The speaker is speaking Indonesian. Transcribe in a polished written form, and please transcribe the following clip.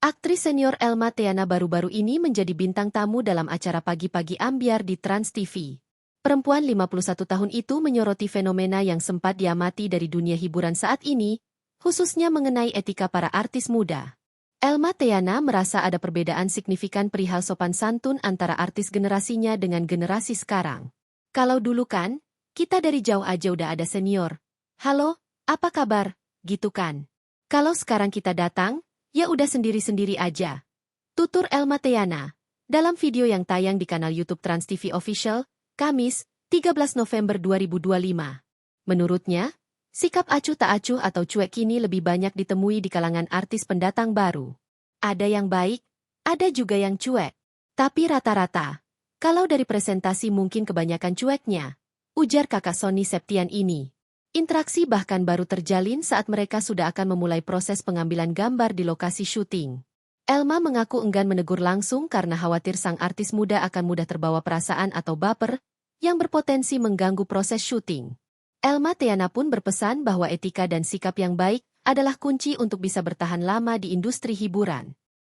Aktris senior Elma Theana baru-baru ini menjadi bintang tamu dalam acara Pagi-Pagi Ambyar di Trans TV. Perempuan 51 tahun itu menyoroti fenomena yang sempat diamati dari dunia hiburan saat ini, khususnya mengenai etika para artis muda. Elma Theana merasa ada perbedaan signifikan perihal sopan santun antara artis generasinya dengan generasi sekarang. Kalau dulu kan, kita dari jauh aja udah ada senior. Halo, apa kabar? Gitu kan. Kalau sekarang kita datang, ya udah sendiri-sendiri aja. Tutur Elma Theana. Dalam video yang tayang di kanal YouTube Trans TV Official, Kamis, 13 November 2025. Menurutnya, sikap acuh tak acuh atau cuek kini lebih banyak ditemui di kalangan artis pendatang baru. Ada yang baik, ada juga yang cuek. Tapi rata-rata, kalau dari presentasi mungkin kebanyakan cueknya, ujar kakak Sony Septian ini. Interaksi bahkan baru terjalin saat mereka sudah akan memulai proses pengambilan gambar di lokasi syuting. Elma mengaku enggan menegur langsung karena khawatir sang artis muda akan mudah terbawa perasaan atau baper, yang berpotensi mengganggu proses syuting. Elma Theana pun berpesan bahwa etika dan sikap yang baik adalah kunci untuk bisa bertahan lama di industri hiburan.